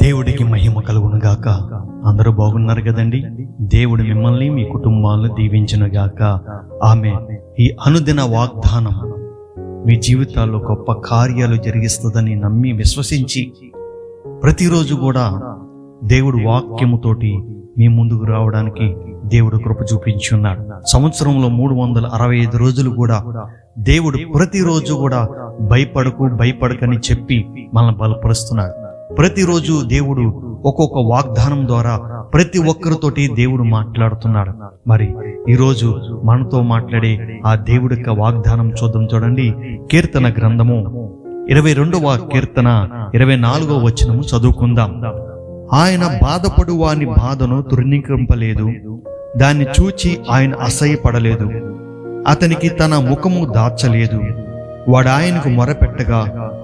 దేవుడికి మహిమ కలుగును గాక. అందరూ బాగున్నారు కదండి. దేవుడు మిమ్మల్ని మీ కుటుంబాలను దీవించును గాక. ఆమేన్. ఈ అనుదిన వాగ్దానం మీ జీవితాల్లో గొప్ప కార్యాలు జరిగిస్తుందని నమ్మి విశ్వసించి ప్రతిరోజు కూడా దేవుడు వాక్యముతోటి మీ ముందుకు రావడానికి దేవుడు కృప చూపించున్నాడు. సంవత్సరంలో 365 రోజులు కూడా దేవుడు ప్రతిరోజు కూడా భయపడకని చెప్పి మనల్ని బలపరుస్తున్నాడు. ప్రతిరోజు దేవుడు ఒక్కొక్క వాగ్దానం ద్వారా ప్రతి ఒక్కరితోటి దేవుడు మాట్లాడుతున్నాడు. మరి ఈరోజు మనతో మాట్లాడే ఆ దేవుడి యొక్క వాగ్దానం చూడండి. కీర్తన గ్రంథము 22వ కీర్తన 24వ వచనము చదువుకుందాం. ఆయన బాధపడు వాని బాధను తృణీకరింపలేదు, దాన్ని చూచి ఆయన అసహ్యపడలేదు. అతనికి తన ముఖము దాచలేదు, వాడు ఆయనకు మొరపెట్టగా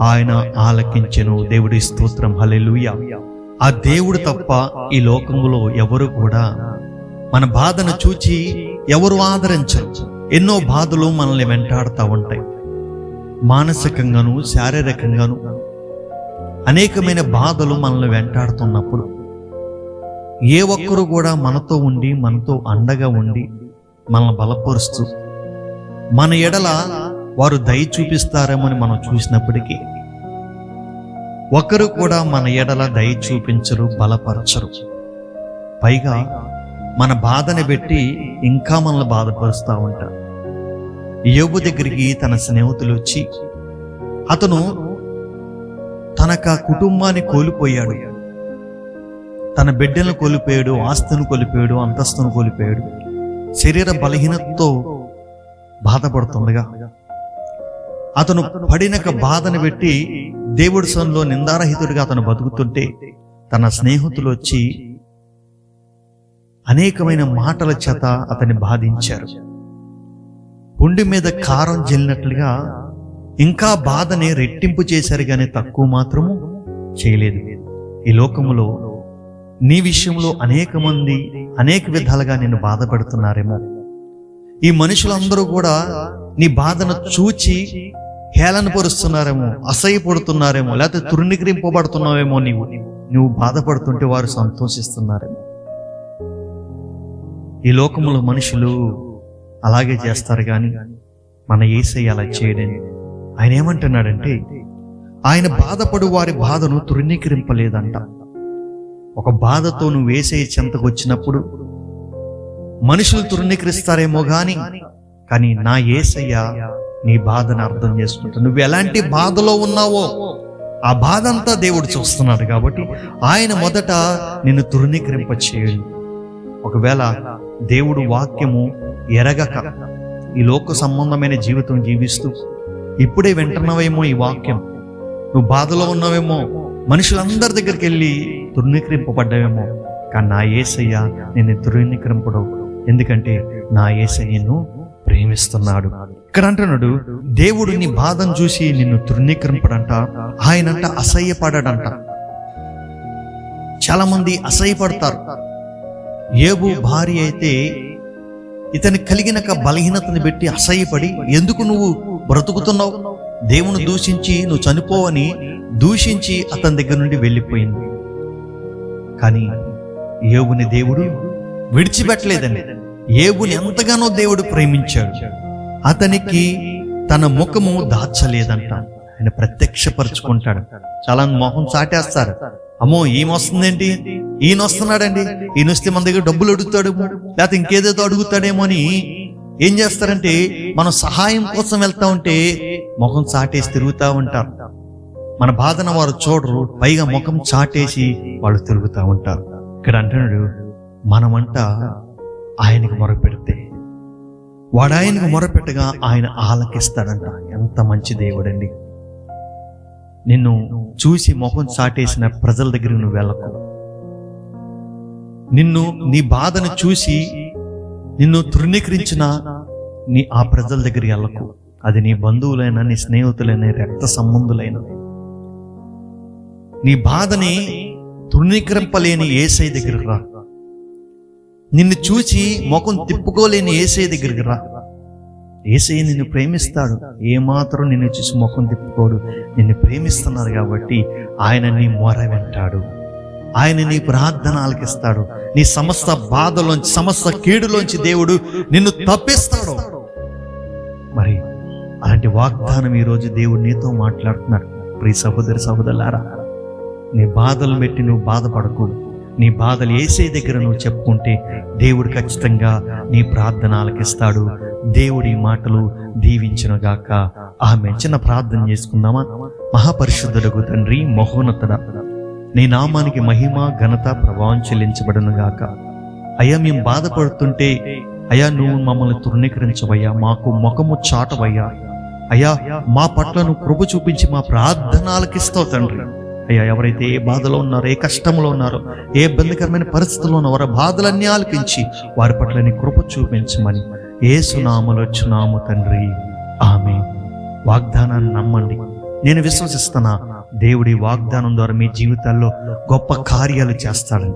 ఆయన ఆలకించెను. దేవుడి స్తోత్రం, హల్లెలూయా. ఆ దేవుడు తప్ప ఈ లోకములో ఎవరు కూడా మన బాధను చూచి ఎవరు ఆదరించరు. ఎన్నో బాధలు మనల్ని వెంటాడుతూ ఉంటాయి. మానసికంగాను శారీరకంగాను అనేకమైన బాధలు మనల్ని వెంటాడుతున్నప్పుడు ఏ ఒక్కరు కూడా మనతో ఉండి మనతో అండగా ఉండి మనల్ని బలపరుస్తూ మన ఎడల వారు దయ చూపిస్తారేమని మనం చూసినప్పటికీ ఒకరు కూడా మన ఎడల దయ చూపించరు, బలపరచరు. పైగా మన బాధని పెట్టి ఇంకా మనల్ని బాధపరుస్తూ ఉంటారు. యోబు దగ్గరికి తన స్నేహితులు వచ్చి, అతను తనకు ఆ కుటుంబాన్ని కోల్పోయాడు, తన బిడ్డలను కోల్పోయాడు, ఆస్తిని కోల్పోయాడు, అంతస్తును కోల్పోయాడు, శరీర బలహీనతతో బాధపడుతుండగా అతను పడిన బాధను పెట్టి దేవుడి సన్నిధిలో నిందారహితుడిగా అతను బతుకుతుంటే తన స్నేహితులు వచ్చి అనేకమైన మాటల చేత అతన్ని బాధించారు. పుండి మీద కారం జల్లినట్లుగా ఇంకా బాధని రెట్టింపు చేశారు, కానీ తక్కువ మాత్రము చేయలేదు. ఈ లోకములో నీ విషయంలో అనేక మంది అనేక విధాలుగా నిన్ను బాధ పెడుతున్నారేమో. ఈ మనుషులందరూ కూడా నీ బాధను చూచి హేళన పరుస్తున్నారేమో, అసహ్యపడుతున్నారేమో, లేకపోతే తృణీకరింపబడుతున్నావేమో. నువ్వు బాధపడుతుంటే వారు సంతోషిస్తున్నారేమో. ఈ లోకములో మనుషులు అలాగే చేస్తారు, కానీ మన యేసయ్య అలా చేయడని. ఆయన ఏమంటున్నాడంటే, ఆయన బాధపడు వారి బాధను తృణీకరింపలేదంట. ఒక బాధతో నువ్వు యేసయ్య చెంతకు వచ్చినప్పుడు మనుషులు తృణీకరిస్తారేమో కానీ నా యేసయ్య నీ బాధను అర్థం చేసుకుంటా. నువ్వు ఎలాంటి బాధలో ఉన్నావో ఆ బాధ అంతా దేవుడు చూస్తున్నాడు. కాబట్టి ఆయన మొదట నిన్ను తృణీకరింప చేయడు. ఒకవేళ దేవుడు వాక్యము ఎరగక ఈ లోక సంబంధమైన జీవితం జీవిస్తూ ఇప్పుడే వింటున్నావేమో ఈ వాక్యం, నువ్వు బాధలో ఉన్నావేమో, మనుషులందరి దగ్గరికి వెళ్ళి తృణీకరింపబడ్డావేమో. కానీ నా యేసయ్య నిన్ను తృణీకరింపడు, ఎందుకంటే నా యేసయ్య నిన్ను ప్రేమిస్తున్నాడు. ఇక్కడ అంటున్నాడు, దేవుడు నీ బాధను చూసి నిన్ను తృణీకరింపడంట, ఆయనంట అసహ్యపడాడంట. చాలా మంది అసహ్యపడతారు. యోబు భార్య అయితే ఇతని కలిగిన బలహీనతను పెట్టి అసహ్యపడి, ఎందుకు నువ్వు బ్రతుకుతున్నావు, దేవుని దూషించి నువ్వు చనిపోవని దూషించి అతని దగ్గర నుండి వెళ్ళిపోయింది. కానీ యోబుని దేవుడు విడిచిపెట్టలేదండి. యోబుని ఎంతగానో దేవుడు ప్రేమించాడు. అతనికి తన ముఖము దాచలేదంట. ఆయన ప్రత్యక్షపరుచుకుంటాడు. చాలా మొహం చాటేస్తారు. అమ్మో ఈయన వస్తుందేంటి, ఈయన వస్తున్నాడండి, ఈయన వస్తే మన దగ్గర డబ్బులు అడుగుతాడేమో, లేకపోతే ఇంకేదేదో అడుగుతాడేమో అని ఏం చేస్తారంటే, మనం సహాయం కోసం వెళ్తా ఉంటే ముఖం చాటేసి తిరుగుతూ ఉంటారు. మన బాధను వారు చూడరు, పైగా ముఖం చాటేసి వాళ్ళు తిరుగుతూ ఉంటారు. ఇక్కడ అంటున్నాడు, మనమంట ఆయనకు మొరపెడితే వాడు ఆయనకు మొరపెట్టగా ఆయన ఆలకిస్తాడంట. ఎంత మంచి దేవుడండి. నిన్ను చూసి ముఖం చాటేసిన ప్రజల దగ్గరికి నువ్వు వెళ్ళకు. నీ బాధను చూసి నిన్ను తృణీకరించిన ఆ ప్రజల దగ్గరికి వెళ్ళకు. అది నీ బంధువులైనా, నీ స్నేహితులైనా, రక్త సంబంధులైన. నీ బాధని తృణీకరింపలేని యేసయ్య దగ్గరికి రా. నిన్ను చూచి ముఖం తిప్పుకోలేని యేసయ్య దగ్గరికి రా. యేసయ్య నిన్ను ప్రేమిస్తాడు. ఏమాత్రం నిన్ను చూసి ముఖం తిప్పుకోడు. నిన్ను ప్రేమిస్తున్నారు కాబట్టి ఆయన నీ మొర వింటాడు. ఆయన నీ ప్రార్థన ఆలకిస్తాడు. నీ సమస్త బాధలోంచి, సమస్త కీడులోంచి దేవుడు నిన్ను తప్పిస్తాడు. మరి అలాంటి వాగ్దానం ఈరోజు దేవుడు నీతో మాట్లాడుతున్నాడు. ప్రియ సహోదరి సహోదరులారా, నీ బాధలు పెట్టి నువ్వు బాధపడకు. నీ బాధలు యేసయ్య దగ్గర నువ్వు చెప్పుకుంటే దేవుడు ఖచ్చితంగా నీ ప్రార్థన ఆలకిస్తాడు. దేవుడి మాటలు దీవించునుగాక. ఆమేన్. చిన్న ప్రార్థన చేసుకుందామా? మహాపరిశుద్ధుడగు తండ్రి, మహోన్నతుడా, నీ నామానికి మహిమ, ఘనత, ప్రభావం చెల్లించబడునుగాక. అయ్యా, మేము బాధపడుతుంటే అయ్యా నువ్వు మమ్మల్ని తృణీకరించవయ్యా, మాకు ముఖము చాటవయ్యా. అయ్యా, మా పట్ల నువ్వు కృప చూపించి మా ప్రార్థన ఆలకిస్తావు తండ్రి. అయ్యా, ఎవరైతే ఏ బాధలో ఉన్నారో, ఏ కష్టంలో ఉన్నారో, ఏ ఇబ్బందికరమైన పరిస్థితుల్లో ఉన్నారో వారి బాధలన్నీ ఆలకించి వారి పట్ల నీ కృప చూపించమని యేసు నామములో వచ్చున్నాము తండ్రి. ఆమేన్. వాగ్దానాన్ని నమ్మండి. నేను విశ్వసిస్తున్నా, దేవుడి వాగ్దానం ద్వారా మీ జీవితాల్లో గొప్ప కార్యాలు చేస్తాడని.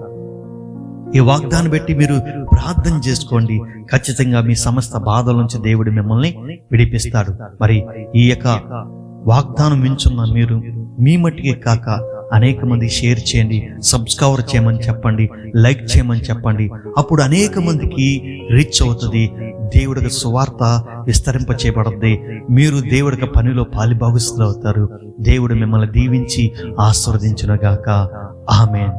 ఈ వాగ్దానం బట్టి మీరు ప్రార్థన చేసుకోండి. ఖచ్చితంగా మీ సమస్త బాధల నుంచి దేవుడు మిమ్మల్ని విడిపిస్తాడు. మరి ఈ యొక్క వాగ్దానం వించున్న మీరు మీ మట్టికి కాక అనేక మంది షేర్ చేయండి, సబ్స్క్రైబ్ చేయమని చెప్పండి, లైక్ చేయమని చెప్పండి. అప్పుడు అనేక మందికి రీచ్ అవుతుంది. దేవుడికి సువార్త విస్తరింప చేయబడుద్ది. మీరు దేవుడికి పనిలో పాలిభాగస్తులు అవుతారు. దేవుడు మిమ్మల్ని దీవించి ఆశీర్వదించునుగాక. ఆమేన్.